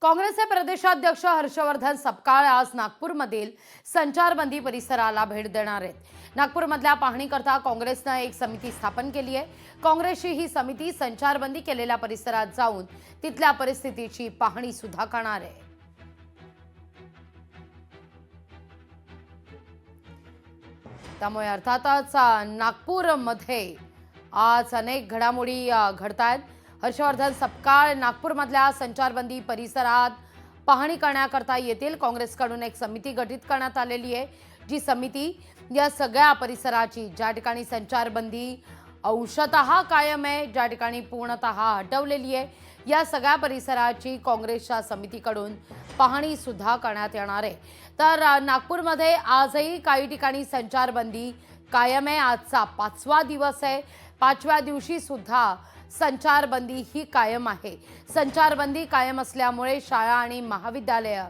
काँग्रेसचे प्रदेशाध्यक्ष हर्षवर्धन सपकाळ आज नागपूरमधील संचारबंदी परिसराला भेट देणार आहेत। नागपूरमधल्या पाहणीकरता काँग्रेसनं एक समिती स्थापन केली आहे। काँग्रेसची ही समिती संचारबंदी केलेल्या परिसरात जाऊन तिथल्या परिस्थितीची पाहणी सुद्धा करणार आहे। त्यामुळे अर्थातच नागपूरमध्ये आज अनेक घडामोडी घडतायत। हर्षवर्धन सपकाळ नागपूरमधल्या संचारबंदी परिसरात पाहणी करण्याकरता येतील। काँग्रेसकडून एक समिती गठीत करण्यात आलेली आहे, जी समिती या सगळ्या परिसराची, ज्या ठिकाणी संचारबंदी अंशतः कायम आहे, ज्या ठिकाणी पूर्णतः हटवलेली आहे, या सगळ्या परिसराची काँग्रेसच्या समितीकडून पाहणी सुद्धा करण्यात येणार आहे। तर नागपूरमध्ये आजही काही ठिकाणी संचारबंदी कायम आहे। आजचा 5वा दिवस आहे। 5व्या दिवशी सुद्धा संचारबंदी ही कायम आहे। संचारबंदी कायम असल्यामुळे शाळा आणि महाविद्यालय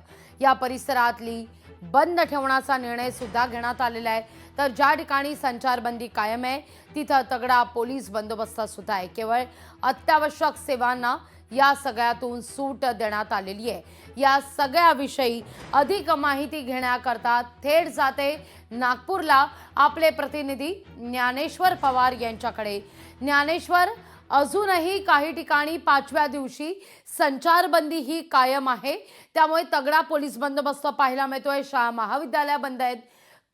या परिसरातली बंद ठेवण्याचा निर्णय सुद्धा घेण्यात आलेला आहे। तर ज्या ठिकाणी संचारबंदी कायम आहे तिथं तगडा पोलीस बंदोबस्त सुद्धा आहे। केवळ अत्यावश्यक सेवांना या सगळ्यातून सूट देण्यात आलेली आहे। या सगळ्याविषयी अधिक माहिती घेण्याकरता थेट जाते नागपूरला आपले प्रतिनिधी ज्ञानेश्वर पवार यांच्याकडे। ज्ञानेश्वर, अजूनही काही ठिकाणी 5व्या दिवशी संचारबंदी ही कायम आहे, त्यामुळे तगडा पोलीस बंदोबस्त पाहायला मिळतोय। शाळा महाविद्यालय बंद आहेत।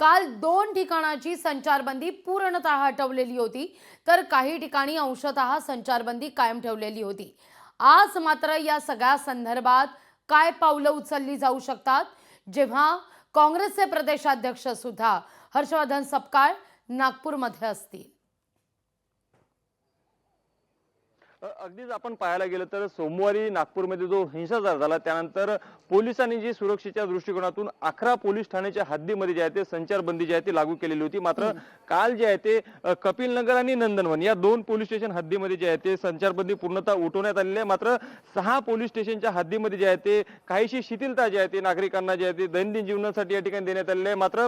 काल 2 ठिकाणाची संचारबंदी पूर्णतः हटवलेली होती, तर काही ठिकाणी अंशतः संचारबंदी कायम ठेवलेली होती। आज मात्र या सगळ्या संदर्भात काय पावलं उचलली जाऊ शकतात, जेव्हा काँग्रेसचे प्रदेशाध्यक्ष सुद्धा हर्षवर्धन सपकाळ नागपूरमध्ये असतील? अगदीच आपण पाहायला गेलं तर सोमवारी नागपूरमध्ये जो हिंसाचार झाला त्यानंतर पोलिसांनी जी सुरक्षेच्या दृष्टिकोनातून 11 पोलीस ठाण्याच्या हद्दीमध्ये जे आहे ते संचारबंदी जी आहे ती लागू केलेली होती। मात्र काल जे आहे ते कपिलनगर आणि नंदनवन या 2 पोलीस स्टेशन हद्दीमध्ये जे आहे ते संचारबंदी पूर्णतः उठवण्यात आलेली आहे। मात्र 6 पोलीस स्टेशनच्या हद्दीमध्ये जे आहे ते काहीशी शिथिलता जी आहे ते नागरिकांना जे आहे ते दैनंदिन जीवनासाठी या ठिकाणी देण्यात आलेली आहे। मात्र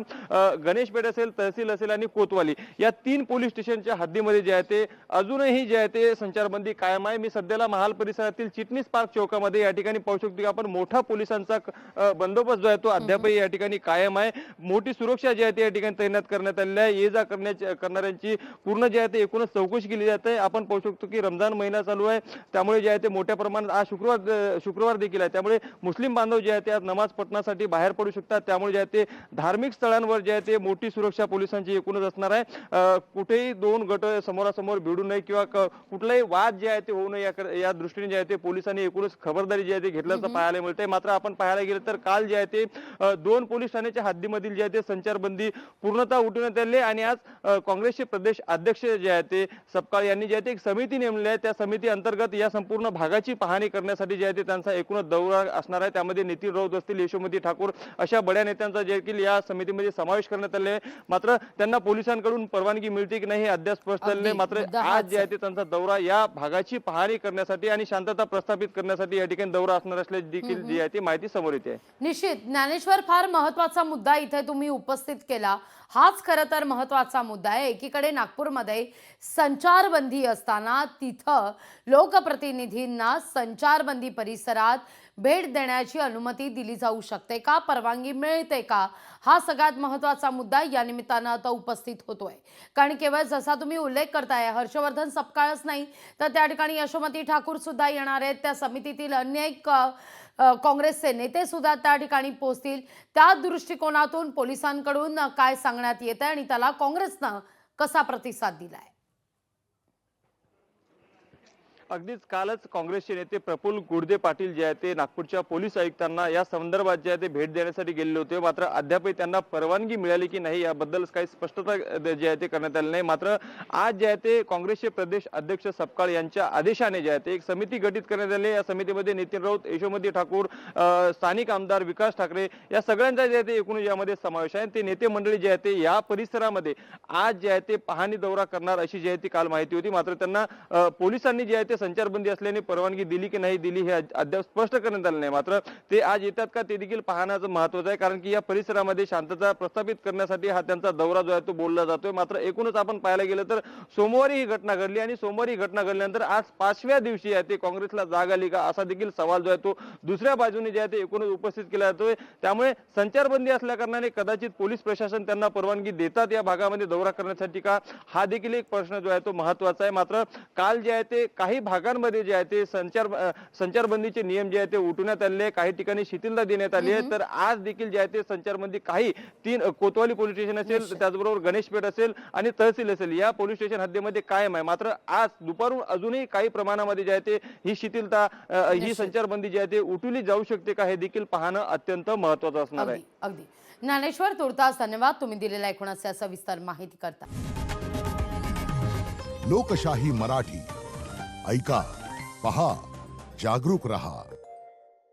गणेशपेठ असेल, तहसील असेल आणि कोतवाली या 3 पोलीस स्टेशनच्या हद्दीमध्ये जे आहे ते अजूनही जे आहे ते संचारबंदी कायम आहे। मी सध्याला महाल परिसरातील चिटणीस पार्क चौकामध्ये या ठिकाणी पाहू शकतो की आपण मोठा पोलिसांचा बंदोबस्त जो आहे तो अद्यापही या ठिकाणी कायम आहे। मोठी सुरक्षा जी आहे ती या ठिकाणी तैनात करण्यात आलेली आहे। ये जा करणाऱ्यांची पूर्ण जे आहे ते एकूणच चौकशी केली जाते। आपण पाहू शकतो की रमजान महिना चालू आहे, त्यामुळे जे आहे ते मोठ्या प्रमाणात आज शुक्रवार देखील आहे, त्यामुळे मुस्लिम बांधव जे आहे ते आज नमाज पठणासाठी बाहेर पडू शकतात। त्यामुळे जे आहे ते धार्मिक स्थळांवर जे आहे ते मोठी सुरक्षा पोलिसांची एकूणच असणार आहे। कुठेही 2 गट समोरासमोर भिडू नये किंवा कुठलाही वाद जे आहे ते होऊ नये या दृष्टीने जे आहे ते पोलिसांनी एकूणच खबरदारी जी आहे ते घेतल्याचं पाहायला मिळतंय। मात्र आपण पाहायला गेलं तर काल जे आहे ते 2 पोलीस ठाण्याच्या हद्दीमधील जे आहे ते संचारबंदी पूर्णतः उठवण्यात आली आणि आज काँग्रेसचे प्रदेश अध्यक्ष जे आहे ते सपकाळ यांनी जे आहे ते एक समिती नेमली आहे। त्या समिती अंतर्गत या संपूर्ण भागाची पाहणी करण्यासाठी जे आहे ते त्यांचा एकूणच दौरा असणार आहे। त्यामध्ये नितीन राऊत असतील, यशोमती ठाकूर अशा बड्या नेत्यांचा देखील या समितीमध्ये समावेश करण्यात आले आहे। मात्र त्यांना पोलिसांकडून परवानगी मिळते की नाही हे अद्याप स्पष्ट झाले नाही। मात्र आज जे आहे ते त्यांचा दौरा या भागाची पाहणी करण्यासाठी आणि शांतता प्रस्थापित करण्यासाठी या ठिकाणी दौरा असणार असल्याची देखील जी आहे ती माहिती समोर येते आहे। निश्चित ज्ञानेश्वर, फार महत्त्वाचा मुद्दा इथे तुम्ही उपस्थित केला। हाच खरं तर महत्त्वाचा मुद्दा आहे। एकीकडे नागपूरमध्ये संचारबंदी असताना तिथं लोकप्रतिनिधींना संचारबंदी परिसरात भेट देण्याची अनुमती दिली जाऊ शकते का, परवानगी मिळते का, हा सगळ्यात महत्त्वाचा मुद्दा या निमित्तानं आता उपस्थित होतोय। कारण केवळ जसा तुम्ही उल्लेख करताय हर्षवर्धन सपकाळच नाही, तर त्या ठिकाणी यशोमती ठाकूर सुद्धा येणार आहेत। त्या समितीतील अनेक काँग्रेसचे नेते सुद्धा त्या ठिकाणी पोहोचतील। त्या दृष्टिकोनातून पोलिसांकडून काय सांगण्यात येत आहे आणि त्याला काँग्रेसनं कसा प्रतिसाद दिलाय? अगदीच कालच काँग्रेसचे नेते प्रफुल्ल गुडदे पाटील जे आहे ते नागपूरच्या पोलीस आयुक्तांना या संदर्भात जे आहे ते भेट देण्यासाठी गेलेले होते। मात्र अद्यापही त्यांना परवानगी मिळाली की नाही याबद्दल काही स्पष्टता जी आहे ते करण्यात आली नाही। मात्र आज जे आहे ते काँग्रेसचे प्रदेश अध्यक्ष सपकाळ यांच्या आदेशाने जे आहे ते एक समिती गठीत करण्यात आली। या समितीमध्ये नितीन राऊत, यशोमती ठाकूर, स्थानिक आमदार विकास ठाकरे या सगळ्यांचा जे आहे ते एकूण यामध्ये समावेश आहे। ते नेते मंडळी जे आहे ते या परिसरामध्ये आज जे आहे ते पाहणी दौरा करणार अशी जी आहे ती काल माहिती होती। मात्र त्यांना पोलिसांनी जे आहे ते संचारबंदी असल्याने परवानगी दिली की नाही दिली हे अद्याप स्पष्ट करण्यात आलं नाही. मात्र ते आज येतात का ते देखील पाहण्याचं महत्त्वाचं आहे, कारण की या परिसरामध्ये शांतता प्रस्थापित करण्यासाठी हा त्यांचा दौरा जो आहे तो बोलला जातोय. मात्र एकूणच आपण पाहायला गेलं तर सोमवारी ही घटना घडली आणि सोमवारी ही घटना घडल्यानंतर आज 5व्या दिवशी आहे ते काँग्रेसला जाग आली का असा देखील सवाल जो आहे तो दुसऱ्या बाजूने जे आहे ते एकूणच उपस्थित केला जातोय. त्यामुळे संचारबंदी असल्या कारणाने कदाचित पोलीस प्रशासन त्यांना परवानगी देतात या भागामध्ये दौरा करण्यासाठी का, हा देखील एक प्रश्न जो आहे तो महत्त्वाचा आहे. मात्र काल जे आहे ते काही भागांमध्ये जे आहे ते संचारबंदीचे नियम जे आहे ते उठवण्यात आले, काही ठिकाणी शिथिलता देण्यात आली आहे. तर आज देखील जे आहे ते संचारबंदी काही 3 कोतवाली पोलीस स्टेशन असेल, त्याचबरोबर गणेशपेठ असेल आणि तहसील असेल या पोलीस स्टेशन हद्दीमध्ये कायम आहे. मात्र आज दुपारून अजूनही काही प्रमाणामध्ये जे आहे ते ही शिथिलता ही संचारबंदी जी आहे ते उठवली जाऊ शकते का हे देखील पाहणं अत्यंत महत्त्वाचं असणार आहे. अगदी अगदी. ज्ञानेश्वर, तुर्तास धन्यवाद तुम्ही दिलेल्या एकूणच सविस्तर माहिती करता. लोकशाही मराठी ऐका, पहा, जागरूक रहा.